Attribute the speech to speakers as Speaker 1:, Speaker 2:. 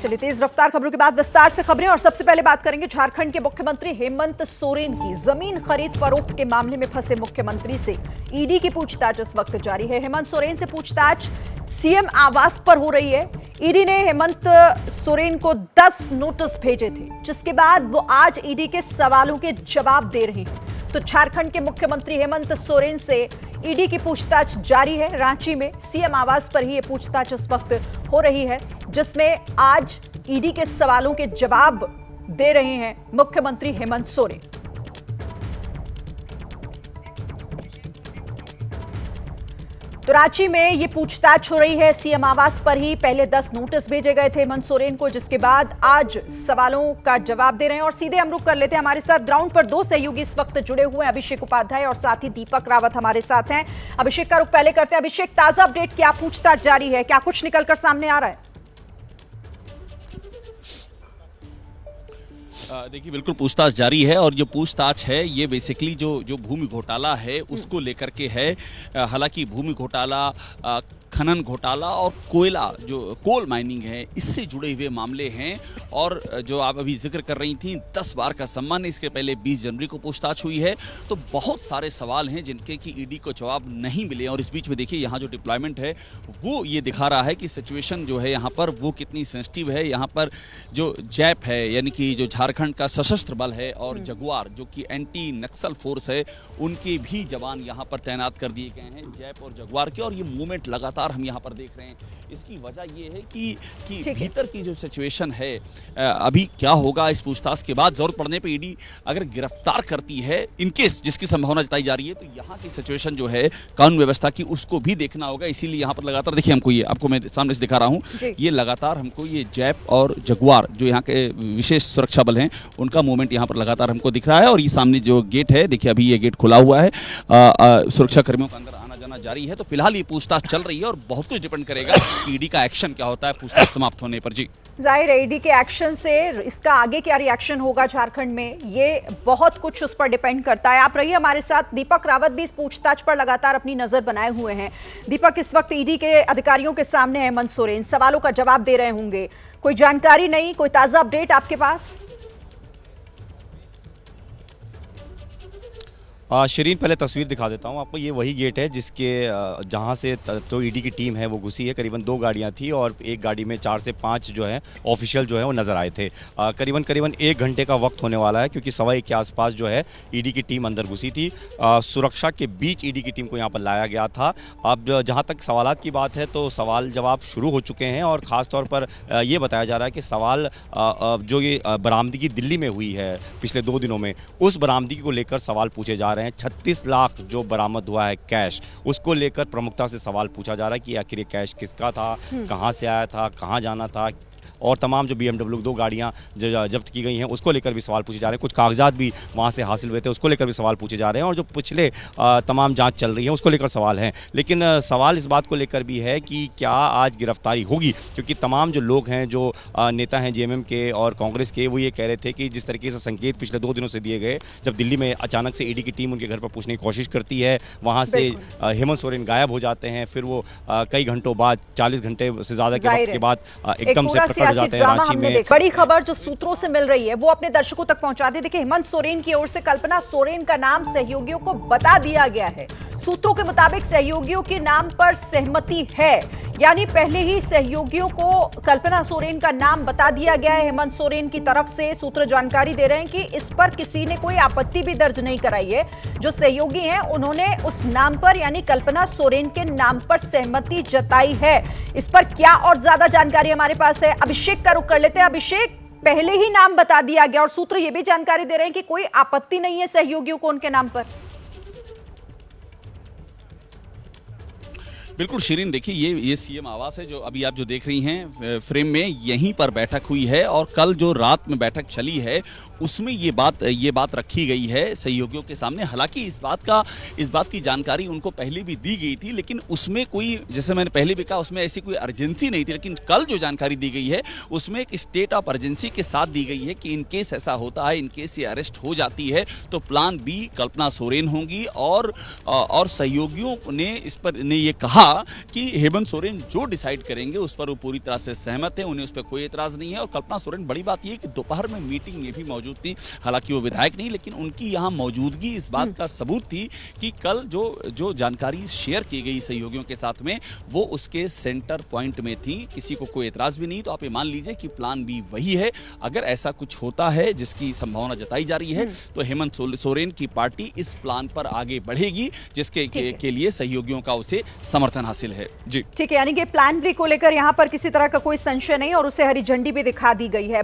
Speaker 1: चलिए तेज रफ्तार खबरों के बाद विस्तार से खबरें और सबसे पहले बात करेंगे झारखंड के मुख्यमंत्री हेमंत सोरेन की। जमीन खरीद फरोख्त के मामले में फंसे मुख्यमंत्री से ईडी की पूछताछ इस वक्त जारी है। हेमंत सोरेन से पूछताछ सीएम आवास पर हो रही है। ईडी ने हेमंत सोरेन को 10 नोटिस भेजे थे, जिसके बाद वो आज ईडी के सवालों के जवाब दे रहे हैं। तो झारखंड के मुख्यमंत्री हेमंत सोरेन से ईडी की पूछताछ जारी है। रांची में सीएम आवास पर ही ये पूछताछ इस वक्त हो रही है, जिसमें आज ईडी के सवालों के जवाब दे रहे हैं मुख्यमंत्री हेमंत सोरेन। तो रांची में ये पूछताछ हो रही है सीएम आवास पर ही। पहले 10 नोटिस भेजे गए थे हेमंत सोरेन को, जिसके बाद आज सवालों का जवाब दे रहे हैं। और सीधे हम रुख कर लेते हैं, हमारे साथ ग्राउंड पर 2 सहयोगी इस वक्त जुड़े हुए हैं, अभिषेक उपाध्याय और साथ ही दीपक रावत हमारे साथ हैं। अभिषेक का रुख पहले करते हैं। अभिषेक, ताजा अपडेट, क्या पूछताछ जारी है, क्या कुछ निकलकर सामने आ रहा है?
Speaker 2: देखिए, बिल्कुल पूछताछ जारी है और जो पूछताछ है ये बेसिकली जो भूमि घोटाला है उसको लेकर के है। हालांकि भूमि घोटाला, खनन घोटाला और कोयला जो कोल माइनिंग है, इससे जुड़े हुए मामले हैं। और जो आप अभी जिक्र कर रही थी 10 बार का सम्मान, इसके पहले 20 जनवरी को पूछताछ हुई है। तो बहुत सारे सवाल हैं जिनके कि ईडी को जवाब नहीं मिले। और इस बीच में देखिए यहाँ जो डिप्लॉयमेंट है वो ये दिखा रहा है कि सिचुएशन जो है यहाँ पर वो कितनी सेंसिटिव है। यहाँ पर जो जैप है, यानी कि जो झारखंड का सशस्त्र बल है, और जगुआर जो कि एंटी नक्सल फोर्स है, उनके भी जवान यहाँ पर तैनात कर दिए गए हैं, जैप और जगुआर के। और ये मूवमेंट लगातार हम यहाँ पर देख रहे हैं। इसकी वजह ये है कि भीतर की जो सिचुएशन है, अभी क्या होगा इस पूछताछ के बाद, जरूरत पड़ने पे ईडी अगर गिरफ्तार करती है इनकेस, जिसकी संभावना जताई जा रही है, तो यहाँ की सिचुएशन जो है कानून व्यवस्था की, उसको भी देखना होगा। इसीलिए यहाँ पर लगातार देखिए, हमको ये आपको मैं सामने से दिखा रहा हूँ, ये लगातार हमको ये जैप और जगुआर जो यहाँ के विशेष सुरक्षा बल हैं, उनका मूवमेंट यहाँ पर लगातार हमको दिख रहा है। और ये सामने जो गेट है, देखिए अभी ये गेट खुला हुआ है, सुरक्षा कर्मियों का अंदर जारी है। तो फिलहाल ये पूछताछ चल रही है और बहुत कुछ डिपेंड करेगा कि ईडी का एक्शन क्या होता है पूछताछ समाप्त होने पर। जी,
Speaker 1: जाहिर है ईडी के एक्शन से इसका आगे क्या रिएक्शन होगा झारखंड में, ये बहुत कुछ उस पर डिपेंड करता है। आप रहिए हमारे साथ। दीपक रावत भी इस पूछताछ पर लगातार अपनी नजर बनाए हुए हैं। दीपक, इस वक्त ईडी के अधिकारियों के सामने हेमंत सोरेन सवालों का जवाब दे रहे होंगे, कोई जानकारी नहीं, कोई ताजा अपडेट आपके पास?
Speaker 3: शरीन, पहले तस्वीर दिखा देता हूँ आपको। ये वही गेट है जिसके जहाँ से तो ईडी की टीम है वो घुसी है। करीबन 2 गाड़ियाँ थी और एक गाड़ी में 4 से 5 जो है ऑफिशियल जो है वो नज़र आए थे। करीबन 1 घंटे का वक्त होने वाला है, क्योंकि 1:15 के आसपास जो है ईडी की टीम अंदर घुसी थी। सुरक्षा के बीच ईडी की टीम को यहाँ पर लाया गया था। अब जहाँ तक सवालात की बात है, तो सवाल जवाब शुरू हो चुके हैं। और ख़ास तौर पर ये बताया जा रहा है कि सवाल जो ये बरामदगी दिल्ली में हुई है पिछले 2 दिनों में, उस बरामदगी को लेकर सवाल पूछे जा रहे हैं। 36 लाख जो बरामद हुआ है कैश, उसको लेकर प्रमुखता से सवाल पूछा जा रहा है कि आखिर ये कैश किसका था, कहां से आया था, कहां जाना था। और तमाम जो BMW 2 गाड़ियां जब्त की गई हैं, उसको लेकर भी सवाल पूछे जा रहे हैं। कुछ कागजात भी वहां से हासिल हुए थे, उसको लेकर भी सवाल पूछे जा रहे हैं। और जो पिछले तमाम जांच चल रही है उसको लेकर सवाल हैं। लेकिन सवाल इस बात को लेकर भी है कि क्या आज गिरफ्तारी होगी, क्योंकि तमाम जो लोग हैं, जो नेता हैं JMM के और कांग्रेस के, वो ये कह रहे थे कि जिस तरीके से संकेत पिछले 2 दिनों से दिए गए, जब दिल्ली में अचानक से ईडी की टीम उनके घर पर पूछने की कोशिश करती है, वहाँ से हेमंत सोरेन गायब हो जाते हैं, फिर वो कई घंटों बाद, 40 घंटे से ज़्यादा के वक्त के बाद एकदम से प्रकट हो जाते हैं रांची में।
Speaker 1: बड़ी खबर जो सूत्रों से मिल रही है वो अपने दर्शकों तक पहुंचा दे। देखिए, हेमंत सोरेन की ओर से कल्पना सोरेन का नाम सहयोगियों को बता दिया गया है। सूत्रों के मुताबिक सहयोगियों के नाम पर सहमति है, यानी पहले ही सहयोगियों को कल्पना सोरेन का नाम बता दिया गया है हेमंत सोरेन की तरफ से। सूत्र जानकारी दे रहे हैं कि इस पर किसी ने कोई आपत्ति भी दर्ज नहीं कराई है। जो सहयोगी हैं उन्होंने उस नाम पर, यानी कल्पना सोरेन के नाम पर सहमति जताई है। इस पर क्या और ज्यादा जानकारी हमारे पास है, अभिषेक का रुख कर लेते हैं। अभिषेक, पहले ही नाम बता दिया गया और सूत्र ये भी जानकारी दे रहे हैं कि कोई आपत्ति नहीं है सहयोगियों को उनके नाम पर।
Speaker 2: बिल्कुल शिरीन, देखिए ये सीएम आवास है जो अभी आप जो देख रही हैं फ्रेम में, यहीं पर बैठक हुई है। और कल जो रात में बैठक चली है उसमें ये बात रखी गई है सहयोगियों के सामने। हालांकि इस बात की जानकारी उनको पहले भी दी गई थी, लेकिन उसमें कोई, जैसे मैंने पहले भी कहा, उसमें ऐसी कोई अर्जेंसी नहीं थी। लेकिन कल जो जानकारी दी गई है उसमें एक स्टेट ऑफ अर्जेंसी के साथ दी गई है कि इनकेस ऐसा होता है, इनकेस ये अरेस्ट हो जाती है, तो प्लान बी कल्पना सोरेन होंगी। और सहयोगियों ने इस पर ये कहा कहा कि हेमंत सोरेन जो डिसाइड करेंगे उस पर वो पूरी तरह से सहमत है, उन्हें उस पर कोई एतराज नहीं है। और कल्पना सोरेन, बड़ी बात यह कि दोपहर में मीटिंग में भी मौजूद थी, हालांकि वो विधायक नहीं, लेकिन उनकी यहाँ मौजूदगी इस बात का सबूत थी कि कल जो जानकारी शेयर की गई सहयोगियों के साथ में वो उसके सेंटर पॉइंट में थी, किसी को कोई एतराज भी नहीं। तो आप ये मान लीजिए कि प्लान बी वही है। अगर ऐसा कुछ होता है जिसकी संभावना जताई जा रही है तो हेमंत सोरेन की पार्टी इस प्लान पर आगे बढ़ेगी, जिसके के लिए सहयोगियों का उसे समर्थन हासिल है। जी
Speaker 1: ठीक है, यानी कि प्लान बी को लेकर यहाँ पर किसी तरह का कोई संशय नहीं और उसे हरी झंडी भी दिखा दी गई है।